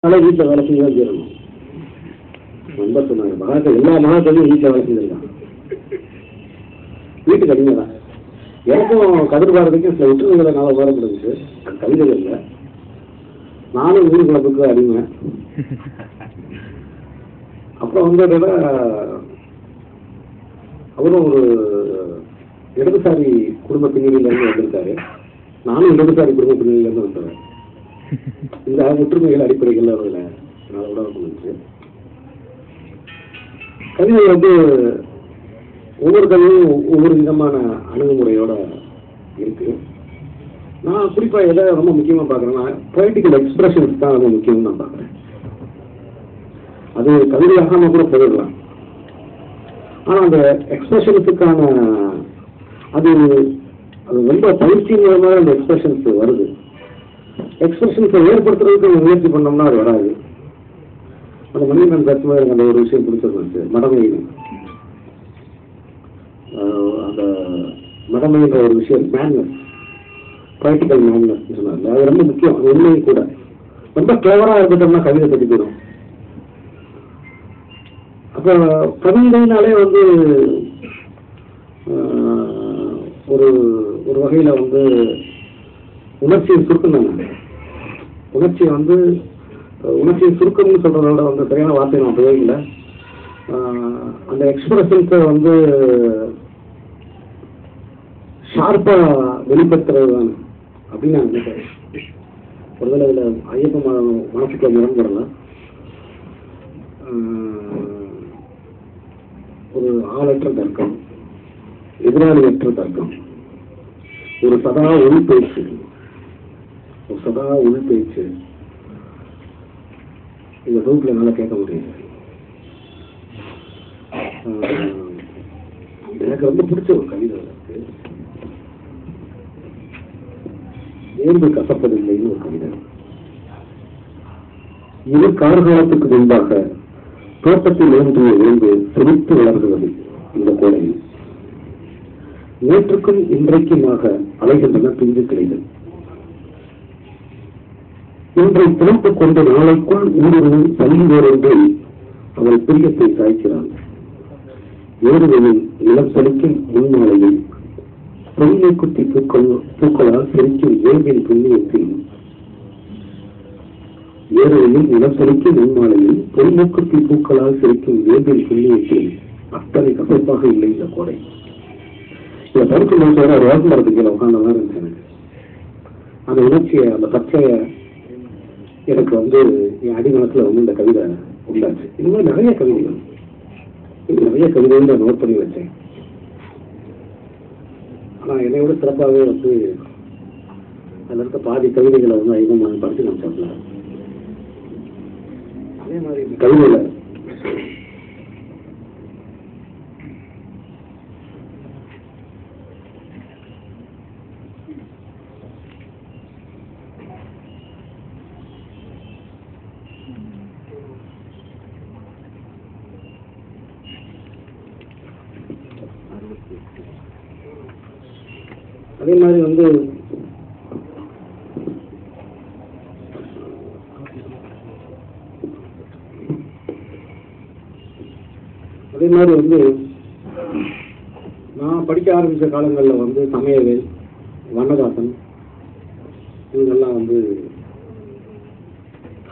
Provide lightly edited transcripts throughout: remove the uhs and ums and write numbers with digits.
ஆனால் வீட்டில் வேலை செஞ்சு தான் செய்யணும். ரொம்ப சொன்னாங்க மகாக்கள், எல்லா மகாக்களும் வீட்டில் வேலை செஞ்சிருக்காங்க. வீட்டுக்கு அடிமை தான். எனக்கும் கதிர்பாரதிக்கும் சில ஒற்றுமைகளை நாளை வரப்படுது. கவிதைகள் இல்லை, நானும் மீன் குழம்புக்கு அடிமை. அப்புறம் வந்து அவரும் ஒரு இடதுசாரி குடும்ப பின்னணியிலேருந்து வந்திருக்காரு, நானும் இடதுசாரி குடும்ப பின்னணியிலேருந்து வந்துடுறேன். இந்த ஒற்றுமைகள் அடிப்படைகள் அவர்களை என்னால் உணர முடிஞ்சு. கவிதை வந்து ஒவ்வொரு கவிதையும் ஒவ்வொரு விதமான அணுகுமுறையோட இருக்கு. நான் குறிப்பாக எதை ரொம்ப முக்கியமாக பார்க்குறேன்னா, பொலிட்டிக்கல் எக்ஸ்பிரஷன்ஸ் தான் ரொம்ப முக்கியம்னு நான் பார்க்குறேன். அது கவிதையாகாம கூட போயிடலாம், ஆனால் அந்த எக்ஸ்பிரஷன்ஸுக்கான அது ரொம்ப பயிற்சி மூலமாக அந்த எக்ஸ்பிரஷன்ஸ் வருது. எக்ஸ்பிரஷன்ஸை ஏற்படுத்துறதுக்கு முயற்சி பண்ணோம்னா அது வராது. அந்த மனிதன் தத்துவம் எனக்கு அந்த ஒரு விஷயம் பிடிச்சிருந்துச்சு. மடமையின் அந்த மடமைன்ற ஒரு விஷயம், மேன்னஸ், பொலிட்டிக்கல் மேன்னஸ் சொன்னாங்க. அது ரொம்ப முக்கியம். அது உண்மையும் கூட. ரொம்ப கிளவராக இருந்துட்டோம்னா கவிதை பற்றி போயிடும். அப்போ கவிதைனாலே வந்து ஒரு ஒரு வகையில் வந்து உணர்ச்சியை சுருக்கம் தானே. உணர்ச்சியை வந்து உணர்ச்சியை சுருக்கம்னு சொல்கிறத விட வந்து சரியான வார்த்தை நான் உபயோகிக்கல. அந்த எக்ஸ்பிரஷன்ஸை வந்து ஷார்ப்பாக வெளிப்படுத்துறது தானே அப்படின்னு நான் நினைக்கிறேன். ஒருவேளை இதில் ஐயப்ப மனசுக்குள்ள முரண்படல. ஒரு ஆளற்ற தர்க்கம், எதிராளியற்ற தர்க்கம், ஒரு சதா உள் பேச்சு, ஒரு சதா உள் பேச்சு இந்த தொகுப்பில் என்னால் கேட்க முடியாது. எனக்கு ரொம்ப பிடிச்ச ஒரு கவிதை இருக்கு, ஏன்பு கசப்பதில்லைன்னு ஒரு கவிதை. இது கார்காலத்துக்கு முன்பாக தோட்டத்தில் ஏந்திய வேம்பு செழித்து வளர்கிறது இந்த கோடையில். நேற்றுக்கும் இன்றைக்குமாக அலைகின்றன பிஞ்சு கிளைகள். இன்றை திறப்பு கொண்ட நாளைக்குள் ஊடுருவும் தள்ளி வேறொன்று அவள் பிரியத்தை சாய்க்கிறாள். ஏறுவையில் நிலம் செழிக்கும் முன்மாலையில் பொன்னை குத்தி பூக்களால் செழிக்கும் வேம்பின் புண்ணியத்தில், ஏறுவையில் நிலம் செழிக்கும் முன்மாலையில் பொன்னை குத்தி பூக்களால் செழிக்கும் வேம்பின் புண்ணியத்தில் அத்தனை கசப்பாக இல்லை இந்த கோடை. இதை படிச்சு முடிச்சோட ஒரு வாக்கு மரத்துக்கு உட்கார்ந்ததான் இருந்துச்சு. எனக்கு அந்த உணர்ச்சியை, அந்த பச்சைய எனக்கு வந்து என் அடிமனத்தில் வந்து இந்த கவிதை உள்ளாச்சு. இது மாதிரி நிறைய கவிதைகள் நான் நோட் பண்ணி வச்சேன். ஆனால் என்னை விட சிறப்பாகவே வந்து அதில் இருக்க பாதி கவிதைகளை வந்து அதிகமாக படித்து நான் சொல்லலாம். அதே மாதிரி கவிதையில் அதே மாதிரி வந்து நான் படிக்க ஆரம்பித்த காலங்களில் வந்து சமயவேல், வண்ணதாசன் இவங்கெல்லாம் வந்து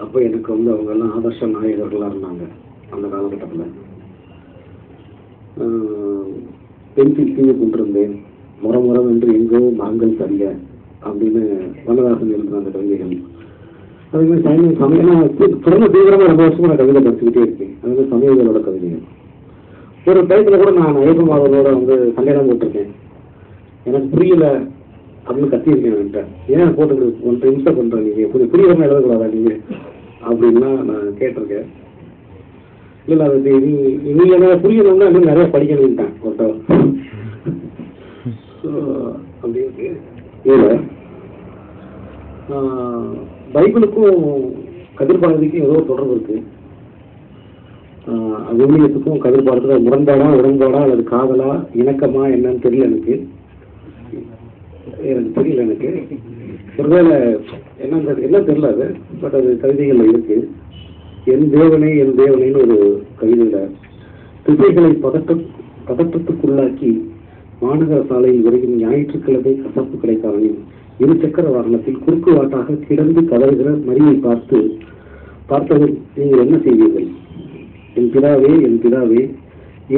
அப்போ எனக்கு வந்து அவங்கெல்லாம் ஆதர்ஷ நாயகர்களாக இருந்தாங்க. அந்த காலகட்டத்தில் பென்சில் தீவு கொண்டிருந்தேன், முறம் என்று எங்கோ நாங்கள் சரிய அப்படின்னு வண்ணதாசன் எழுதுன அந்த கவிதைகள். அதே மாதிரி சமயம் தொடர்ந்து தீவிரமாக ரொம்ப வருஷமா நான் கவிதை படிச்சுக்கிட்டே இருக்கேன். அதே மாதிரி சமயங்களோட கவிதைகள். ஒரு டயத்தில் கூட நான் ஐயப்பமாவதோட வந்து கல்யாணம் போட்டிருக்கேன். எனக்கு புரியல அப்படின்னு கத்தியிருக்கேன். என்கிட்ட ஏன் போட்டு ஒன்று இம்சை பண்ணுறேன், நீங்கள் கொஞ்சம் புரியவரமா எழுதக்கூடாதா நீங்கள் அப்படின்னா நான் கேட்டிருக்கேன். இல்லை அது நீ என்ன புரியணும்னா இன்னும் நிறைய படிக்கணும்ட்டான் ஒருத்தவன் அப்படின்னு. இதில் பைபிளுக்கும் கதிர்பாரதிக்கும் ஏதோ தொடர்பு இருக்கு. விண்ணியத்துக்கும் கதிர்பாரத்துக்கும் முரண்பாடா உடன்பாடா அல்லது காதலா இணக்கமா என்னன்னு தெரியல எனக்கு. ஒருவேளை என்ன தெரியல அது, பட் அது கவிதைகள்ல இருக்கு. என் தேவனே என் தேவனேன்னு ஒரு கவிதையில திசைகளை பதற்றத்துக்குள்ளாக்கி மாநகர சாலையில் விரையும் ஞாயிற்றுக்கிழமை கசப்பு கிடைக்காதனில் இரு சக்கர வாகனத்தில் குறுக்கு வாட்டாக கிடந்து கதறுகிற மரியை பார்த்தவர் நீங்கள் என்ன செய்வீர்கள்? என் பிதாவே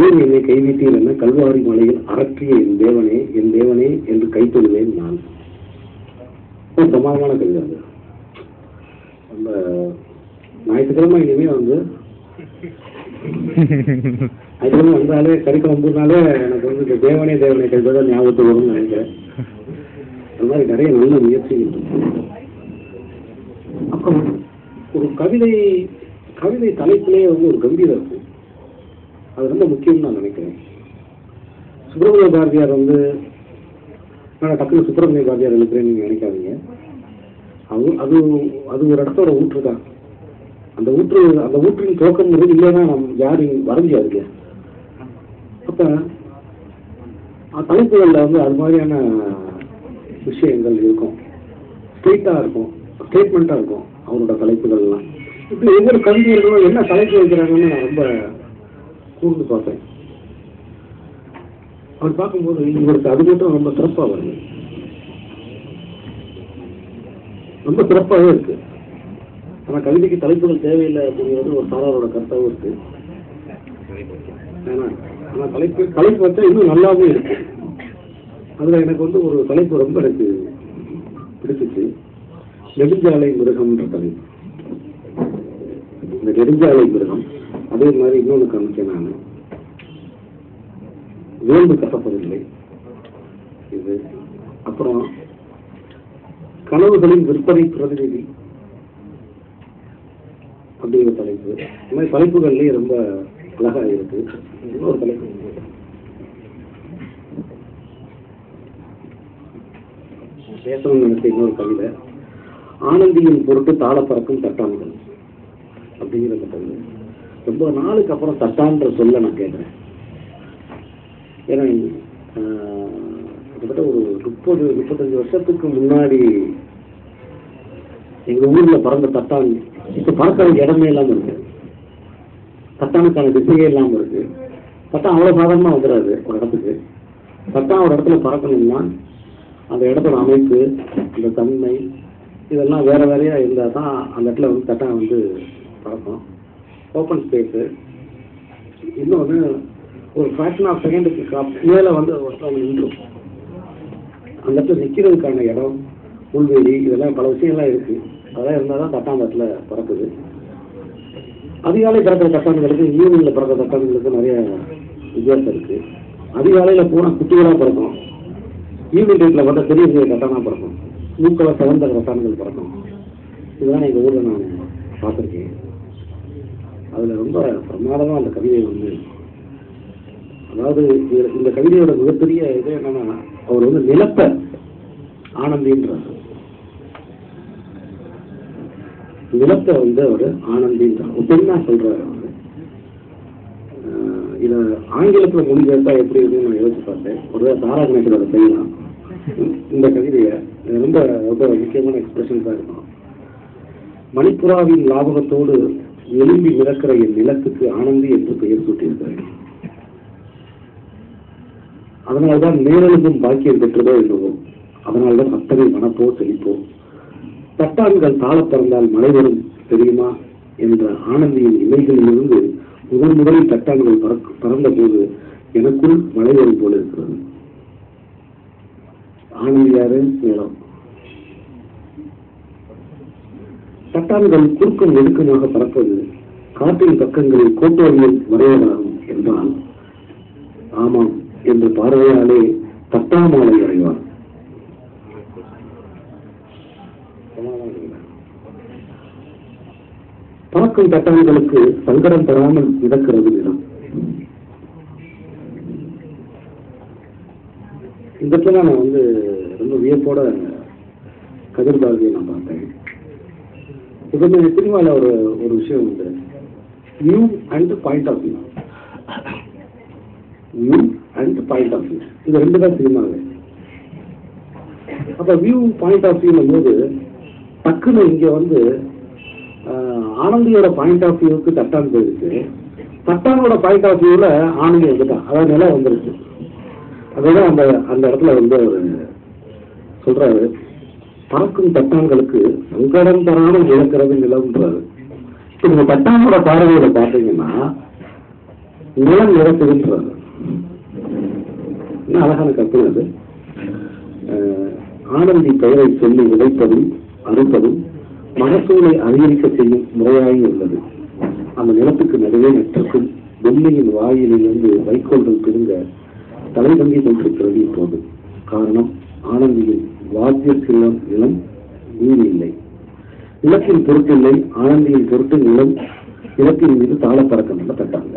ஏன் என்னை கைவிட்டீர் என கல்வாரி மலையில் அரற்றிய என் தேவனே என்று கைத்தொழுவேன் நான். சமாதமான கவிதை அது. நம்ம ஞாயிற்றுக்கிழமை இனிமே அதுவும் வந்தாலே கறிக்க வந்ததுனாலே எனக்கு இந்த தேவனே கவிதை ஞாபகத்துக்கு வரும்னு நினைக்கிறேன். அது மாதிரி நிறைய நல்ல முயற்சிகள் இருக்கு. அப்புறம் ஒரு கவிதை தலைப்பிலே ஒரு கம்பீரம் இருக்கு. அது ரொம்ப முக்கியம் நான் நினைக்கிறேன். சுப்பிரமணிய பாரதியார் நான் டக்குனு சுப்பிரமணிய பாரதியார் எழுப்புறேன்னு நீங்க நினைக்காதீங்க. அது ஒரு இடத்தோட ஊற்று தான். அந்த ஊற்றின் துவக்கம் இல்லைன்னா நம்ம யாரும் வர முடியாது. அப்ப தலைப்புகள்ல அது மாதிரியான விஷயங்கள் இருக்கும். ஸ்டேட்மெண்டா இருக்கும் அவரோட தலைப்புகள்லாம். இப்படி ஒவ்வொரு கவிஞர்களும் என்ன தலைப்பு வைக்கிறாங்கன்னு நான் ரொம்ப கூர்ந்து பார்த்தேன். அவர் பார்க்கும்போது இவருக்கு அது மட்டும் ரொம்ப சிறப்பா வருது, ரொம்ப சிறப்பாகவே இருக்கு. ஆனா கவிதைக்கு தலைப்புகள் தேவையில்லை அப்படிங்கிறது ஒரு சாராரோட கருத்தாவும் இருக்கு. ஆனா தலைப்பு வச்சா இன்னும் நல்லாவே இருக்கு. அதுல எனக்கு ஒரு தலைப்பு ரொம்ப எனக்கு பிடிச்சிச்சு. நெடுஞ்சாலை மிருகம்ன்ற தலைப்பு. இந்த நெடுஞ்சாலை மிருகம் அதே மாதிரி இன்னொன்று காமிச்சேன் நான். வேம்பு கசப்பதில்லை இது. அப்புறம் கனவுகளின் விற்பனை பிரதிநிதி அப்படிங்கிற தலைப்பு. இந்த மாதிரி தலைப்புகள்லயே ரொம்ப அழகா இருக்கு. இன்னொரு தலைப்பு பேசணும்னு நினைச்ச இன்னொரு கவிதை, ஆனந்தியின் பொருட்டு தாள பறக்கும் தட்டான்கள் அப்படிங்கிற கவிதை. ரொம்ப நாளுக்கு அப்புறம் தட்டான்ற சொல்ல நான் கேட்கிறேன். ஏன்னா கிட்டத்தட்ட ஒரு 30-35 வருஷத்துக்கு முன்னாடி எங்க ஊர்ல பறந்த தட்டான் இப்ப பறக்கிறதுக்கு இடமே இல்லாம இருக்கு. தட்டானுக்கான திசையே இல்லாம இருக்கு. தட்டான் அவ்வளவு சாதாரணமா வந்துடாது ஒரு இடத்துக்கு. தட்டான் ஒரு இடத்துல பறக்கணும்னா அந்த இடத்தோட அமைப்பு, அந்த தன்மை, இதெல்லாம் வேறையா இருந்தா தான் அந்த இடத்துல தட்டான் பறக்கும். ஓப்பன் ஸ்பேஸு, இன்னொன்று ஒரு ஃபிராக்ஷன் ஆஃப் செகண்டுக்கு மேலே நின்றும் அந்த இடத்துல நிற்கிறதுக்கான இடம், புல்வெளி, இதெல்லாம் பல விஷயங்கள்லாம் இருக்கு. அதெல்லாம் இருந்தால் தான் தட்டான் அந்த இடத்துல பறக்குது. அதிகாலை பறக்கிற தட்டான்களுக்கு ஈவினிங்ல பறக்கிற தட்டான்களுக்கு நிறைய வித்தியாசம் இருக்கு. அதிகாலையில் போனால் குட்டிகளாக பறக்கும், ஈவினிங் டைம்ல பார்த்தா பெரிய பெரிய தட்டானா பறக்கும், மூக்களை சிறந்த தட்டான்கள் பறக்கும். இதெல்லாம் எங்கள் ஊரில் நான் பார்த்துருக்கேன். அதில் ரொம்ப பிரமாதமாக அந்த கவிதை அதாவது இந்த கவிதையோட மிகப்பெரிய இது என்னன்னா, அவர் நிலப்ப ஆனந்தின்றார். நிலத்தை அவர் ஆனந்தின்றார். பெண்ணா சொல்றாரு. இத ஆங்கிலத்துல மொழிபெயர்த்தா எப்படி இருக்குன்னு நான் யோசிச்சு பார்த்தேன். ஒரு தாரா கணேசர் அதை செய்யலாம். இந்த கவிதையை ரொம்ப ரொம்ப முக்கியமான எக்ஸ்பிரஷன்ஸா இருக்கும். மணிப்புறாவின் லாபகத்தோடு எலும்பி மிதக்கிற என் நிலத்துக்கு ஆனந்தி என்று பெயர் சூட்டியிருக்கிறார். அதனால்தான் மேலெழுந்தும் பாக்கியம் பெற்றதோ என்னவோ, அதனால்தான் அத்தனை மனப்போ செழிப்போ. தட்டான்கள் தாழ பறந்தால் மழை வரும் தெரியுமா என்ற ஆனந்தியின் இமைகளிலிருந்து முதலில் தட்டான்கள் பறந்த போது எனக்குள் மழை வரும் போல இருக்கிறது. ஆனந்தி யாரு? நிலம். தட்டான்கள் குறுக்கும் நெருக்கமாக பறப்பது காற்றின் பக்கங்களில் கோட்டோவியம் வரைவதாகும் என்றால், ஆமாம் என்று பார்வையாலே தட்டாமாலை வரைவார். பறக்கும் தட்டான்களுக்கு சங்கடம் தராமல் மிதக்கிறது நிலம். இந்த இடத்துல நான் ரொம்ப வியப்போட கதிர்பார்வையை நான் பார்த்தேன். இப்ப சினிமாவில் ஒரு விஷயம் உண்டு, view and point of view. View and point of view, இது ரெண்டு தான் சினிமாவே. அப்ப வியூ பாயிண்ட் ஆஃப் வியூ போது டக்குன்னு இங்க வந்து ஆனந்தியோட பாயிண்ட் ஆஃப் வியூக்கு தட்டான் போயிருக்கு, தட்டானோட பாயிண்ட் ஆஃப் வியூல ஆனந்தி வந்துட்டான், அதாவது நிலம் வந்துருச்சு. அதுதான் அந்த அந்த இடத்துல வந்து அவர் சொல்றாரு, பறக்கும் தட்டான்களுக்கு சங்கடம் தராமல் இழக்கிறது நிலம்ன்றாரு. இந்த தட்டானோட பார்வையில பார்த்தீங்கன்னா நிலம் இறக்குதுன்றாரு. என்ன அழகான கற்பனை அது. ஆனந்தி பெயரை சொல்லி விதைப்பதும் அறுப்பதும் மகசூலை அதிகரிக்க செய்யும் முறையாகி உள்ளது. அந்த நிலத்துக்கு நடுவே நெற்றிருக்கும் வெள்ளியின் வாயிலிருந்து வைக்கோல்கள் பிடுங்க தலைவங்கி கொண்டிருக்கிறது இப்போது. காரணம், ஆனந்தியின் வாத்தியத்திலும் நிலம் நீதி இல்லை, நிலத்தின் பொருட்டில்லை, ஆனந்தியின் பொருட்டு நிலம் நிலத்தின் மீது தாளப்பறக்கம் தட்டாங்க.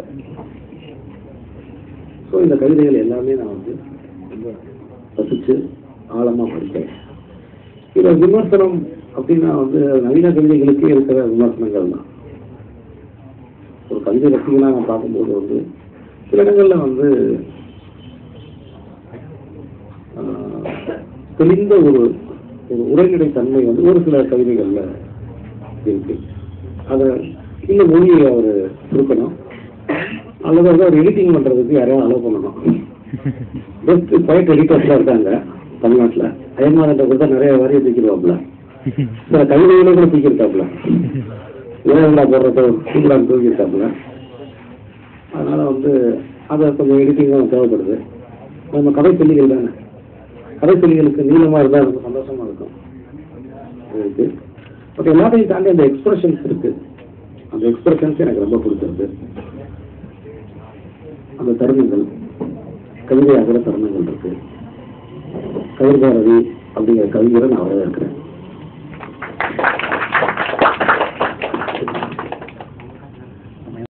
ஸோ இந்த கவிதைகள் எல்லாமே நான் வந்து ரசிச்சு ஆழமா படித்தேன். இதை விமர்சனம் அப்படின்னா வந்து நவீன கவிதைகளுக்கே இருக்கிற விமர்சனங்கள் தான். ஒரு கவிதை ரசிகனா நான் பார்க்கும்போது வந்து சில இடங்கள்ல வந்து தெளிந்த ஒரு உரைநடை தன்மை வந்து ஒரு சில கவிதைகள்ல இருக்கு. அதை இந்த மொழியை அவர் கொடுக்கணும், அல்லது வந்து அவர் எடிட்டிங் பண்றதுக்கு யாரையும் அலோவ் பண்ணணும். பெஸ்ட் போய்ட் எடிட்டர்ஸ்லாம் இருக்காங்க தமிழ்நாட்டில். அயன்மாதத்தை கொடுத்தா நிறைய வரைய தூக்கிடுவாப்புல, சில கவிதைகளே கூட தூக்கியிருக்காப்புல, இளையங்களா போடுறத சூப்பராக தூக்கியிருக்காப்புல. அதனால வந்து அதை கொஞ்சம் எடிட்டிங்கும் தேவைப்படுது. நம்ம கதை சொல்லிகள் தானே, கதை சொல்லிகளுக்கு நீளமா இருந்தால் ரொம்ப சந்தோஷமா இருக்கும் இருக்கு. பட் எல்லாத்தையும் தாண்டி அந்த எக்ஸ்பிரஷன்ஸ் இருக்கு, அந்த எக்ஸ்பிரஷன்ஸ் எனக்கு ரொம்ப பிடிச்சிருக்கு. அந்த தருணங்கள் கவிதையாகிற தருணங்கள் இருக்கு. கவிர்பாரதி அப்படிங்கிற கவிஞரை நான் வரவே இருக்கிறேன்.